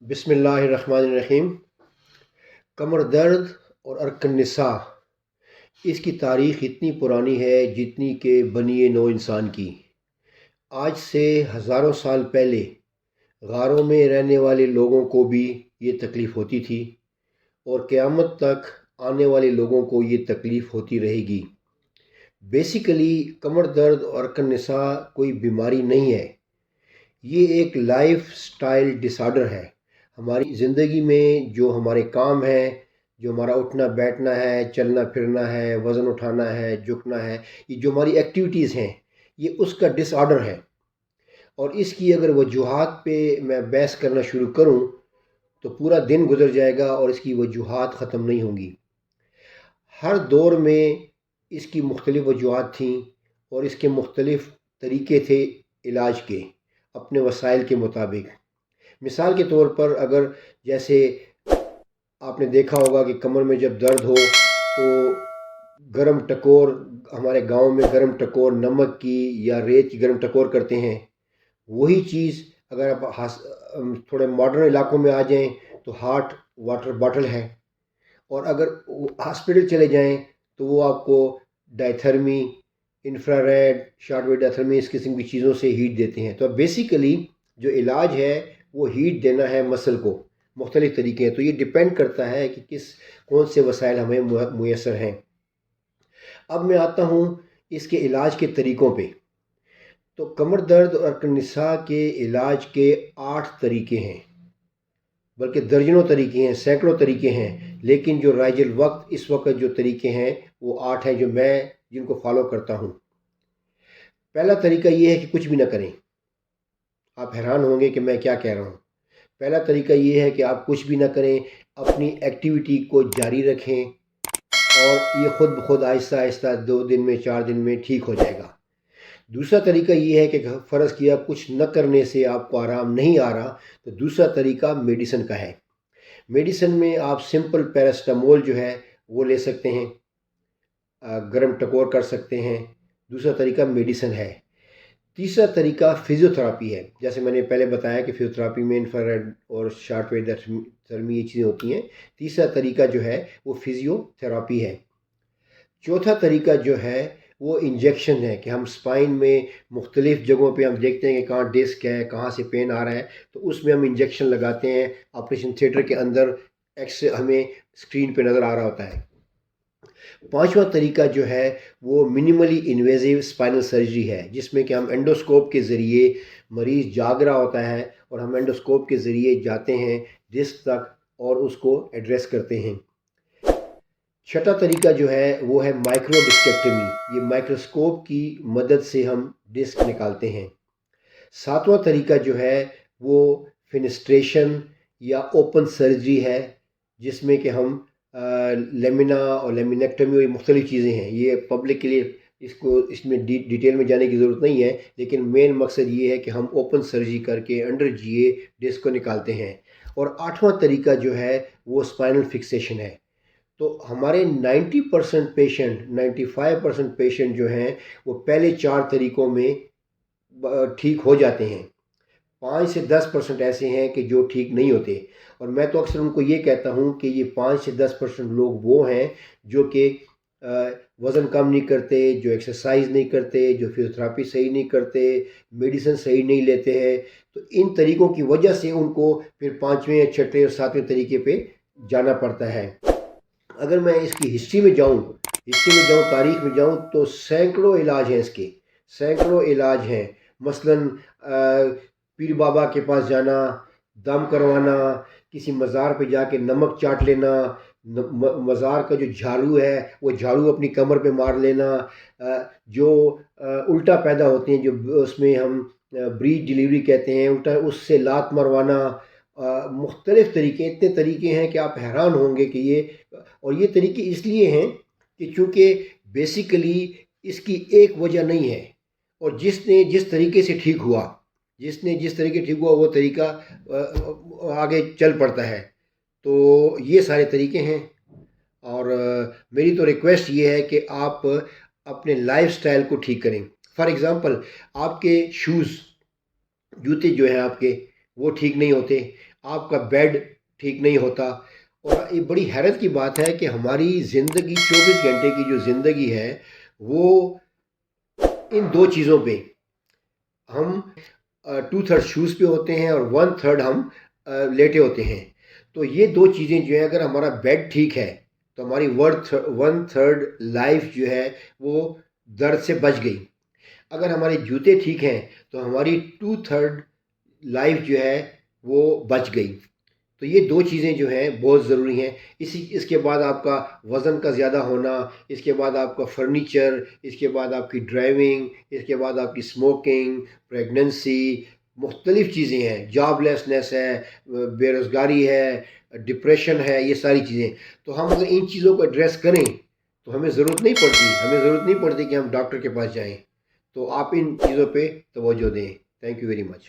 بسم اللہ الرحمن الرحیم۔ کمر درد اور ارکن النساء، اس کی تاریخ اتنی پرانی ہے جتنی کہ بنی نو انسان کی۔ آج سے ہزاروں سال پہلے غاروں میں رہنے والے لوگوں کو بھی یہ تکلیف ہوتی تھی، اور قیامت تک آنے والے لوگوں کو یہ تکلیف ہوتی رہے گی۔ بیسیکلی کمر درد اور ارکن النساء کوئی بیماری نہیں ہے، یہ ایک لائف سٹائل ڈس آرڈر ہے۔ ہماری زندگی میں جو ہمارے کام ہیں، جو ہمارا اٹھنا بیٹھنا ہے، چلنا پھرنا ہے، وزن اٹھانا ہے، جھکنا ہے، یہ جو ہماری ایکٹیویٹیز ہیں، یہ اس کا ڈس آرڈر ہے۔ اور اس کی اگر وجوہات پہ میں بحث کرنا شروع کروں تو پورا دن گزر جائے گا اور اس کی وجوہات ختم نہیں ہوں گی۔ ہر دور میں اس کی مختلف وجوہات تھیں اور اس کے مختلف طریقے تھے علاج کے، اپنے وسائل کے مطابق۔ مثال کے طور پر اگر جیسے آپ نے دیکھا ہوگا کہ کمر میں جب درد ہو تو گرم ٹکور، ہمارے گاؤں میں گرم ٹکور نمک کی یا ریت کی گرم ٹکور کرتے ہیں۔ وہی چیز اگر آپ تھوڑے ماڈرن علاقوں میں آ جائیں تو ہاٹ واٹر باٹل ہے، اور اگر ہاسپٹل چلے جائیں تو وہ آپ کو ڈائتھرمی، انفرا ریڈ، شارٹ ویو ڈائتھرمی، اس قسم کی چیزوں سے ہیٹ دیتے ہیں۔ تو بیسیکلی جو علاج ہے وہ ہیٹ دینا ہے مسل کو، مختلف طریقے ہیں۔ تو یہ ڈپینڈ کرتا ہے کہ کون سے وسائل ہمیں میسر ہیں۔ اب میں آتا ہوں اس کے علاج کے طریقوں پہ۔ تو کمر درد اور ارکن النساء کے علاج کے 8 طریقے ہیں، بلکہ درجنوں طریقے ہیں، سینکڑوں طریقے ہیں، لیکن جو رائج الوقت اس وقت جو طریقے ہیں وہ 8 ہیں جو میں جن کو فالو کرتا ہوں۔ پہلا طریقہ یہ ہے کہ کچھ بھی نہ کریں۔ آپ حیران ہوں گے کہ میں کیا کہہ رہا ہوں۔ پہلا طریقہ یہ ہے کہ آپ کچھ بھی نہ کریں، اپنی ایکٹیویٹی کو جاری رکھیں، اور یہ خود بخود آہستہ آہستہ 2 دن میں 4 دن میں ٹھیک ہو جائے گا۔ دوسرا طریقہ یہ ہے کہ فرض کیا کچھ نہ کرنے سے آپ کو آرام نہیں آ رہا، تو دوسرا طریقہ میڈیسن کا ہے۔ میڈیسن میں آپ سمپل پیراسٹامول جو ہے وہ لے سکتے ہیں، گرم ٹکور کر سکتے ہیں۔ دوسرا طریقہ میڈیسن ہے۔ تیسرا طریقہ فزیو تھراپی ہے۔ جیسے میں نے پہلے بتایا کہ فزیو تھراپی میں انفراریڈ اور شارٹ ویو تھرمی یہ چیزیں ہوتی ہیں۔ تیسرا طریقہ جو ہے وہ فزیو تھراپی ہے۔ چوتھا طریقہ جو ہے وہ انجیکشن ہے، کہ ہم سپائن میں مختلف جگہوں پہ ہم دیکھتے ہیں کہ کہاں ڈسک ہے، کہاں سے پین آ رہا ہے، تو اس میں ہم انجیکشن لگاتے ہیں۔ آپریشن تھیٹر کے اندر ایکس ہمیں اسکرین پہ نظر آ رہا ہوتا ہے۔ پانچواں طریقہ جو ہے وہ منیملی انویزیو اسپائنل سرجری ہے، جس میں کہ ہم انڈوسکوپ کے ذریعے مریض جاگ رہا ہوتا ہے اور ہم انڈوسکوپ کے ذریعے جاتے ہیں ڈسک تک اور اس کو ایڈریس کرتے ہیں۔ چھٹا طریقہ جو ہے وہ ہے مائکرو ڈسکیکٹمی، یہ مائکروسکوپ کی مدد سے ہم ڈسک نکالتے ہیں۔ ساتواں طریقہ جو ہے وہ فینسٹریشن یا اوپن سرجری ہے، جس میں کہ ہم لیمنا اور لیمینیکٹمی اور مختلف چیزیں ہیں۔ یہ پبلک کے لیے اس میں ڈیٹیل میں جانے کی ضرورت نہیں ہے، لیکن مین مقصد یہ ہے کہ ہم اوپن سرجری کر کے انڈر جی اے ڈسک کو نکالتے ہیں۔ اور 8واں طریقہ جو ہے وہ اسپائنل فکسیشن ہے۔ تو ہمارے 90% پیشنٹ، 95% پیشنٹ جو ہیں وہ پہلے 4 طریقوں میں ٹھیک ہو جاتے ہیں۔ 5 سے 10% ایسے ہیں کہ جو ٹھیک نہیں ہوتے، اور میں تو اکثر ان کو یہ کہتا ہوں کہ یہ 5 سے 10% لوگ وہ ہیں جو کہ وزن کم نہیں کرتے، جو ایکسرسائز نہیں کرتے، جو فزیوتھراپی صحیح نہیں کرتے، میڈیسن صحیح نہیں لیتے ہیں۔ تو ان طریقوں کی وجہ سے ان کو پھر 5ویں، 6ویں اور 7ویں طریقے پہ جانا پڑتا ہے۔ اگر میں اس کی ہسٹری میں جاؤں، تاریخ میں جاؤں، تو سینکڑوں علاج ہیں، اس کے سینکڑوں علاج ہیں۔ مثلاً پیر بابا کے پاس جانا، دم کروانا، کسی مزار پہ جا کے نمک چاٹ لینا، مزار کا جو جھاڑو ہے وہ جھاڑو اپنی کمر پہ مار لینا، جو الٹا پیدا ہوتے ہیں، جو اس میں ہم بریچ ڈیلیوری کہتے ہیں، الٹا اس سے لات مروانا، مختلف طریقے، اتنے طریقے ہیں کہ آپ حیران ہوں گے کہ یہ طریقے اس لیے ہیں کہ چونکہ بیسیکلی اس کی ایک وجہ نہیں ہے، اور جس طریقے سے ٹھیک ہوا، جس طریقے ٹھیک ہوا وہ طریقہ آگے چل پڑتا ہے۔ تو یہ سارے طریقے ہیں، اور میری تو ریکویسٹ یہ ہے کہ آپ اپنے لائف سٹائل کو ٹھیک کریں۔ فار ایگزامپل، آپ کے شوز، جوتے جو ہیں آپ کے وہ ٹھیک نہیں ہوتے، آپ کا بیڈ ٹھیک نہیں ہوتا. اور یہ بڑی حیرت کی بات ہے کہ ہماری زندگی 24 گھنٹے کی جو زندگی ہے وہ ان دو چیزوں پہ، ہم 2/3 شوز پہ ہوتے ہیں اور 1/3 ہم لیٹے ہوتے ہیں. تو یہ دو چیزیں جو ہیں، اگر ہمارا بیڈ ٹھیک ہے تو ہماری 1/3 لائف جو ہے وہ درد سے بچ گئی. اگر ہمارے جوتے ٹھیک ہیں تو ہماری 2/3 لائف جو ہے وہ بچ گئی. تو یہ دو چیزیں جو ہیں بہت ضروری ہیں. اس کے بعد آپ کا وزن کا زیادہ ہونا، اس کے بعد آپ کا فرنیچر، اس کے بعد آپ کی ڈرائیونگ، اس کے بعد آپ کی اسموکنگ، پریگننسی، مختلف چیزیں ہیں، جاب لیسنس ہے، بے روزگاری ہے، ڈپریشن ہے، یہ ساری چیزیں. تو ہم اگر ان چیزوں کو ایڈریس کریں تو ہمیں ضرورت نہیں پڑتی کہ ہم ڈاکٹر کے پاس جائیں. تو آپ ان چیزوں پہ توجہ دیں. Thank you very much.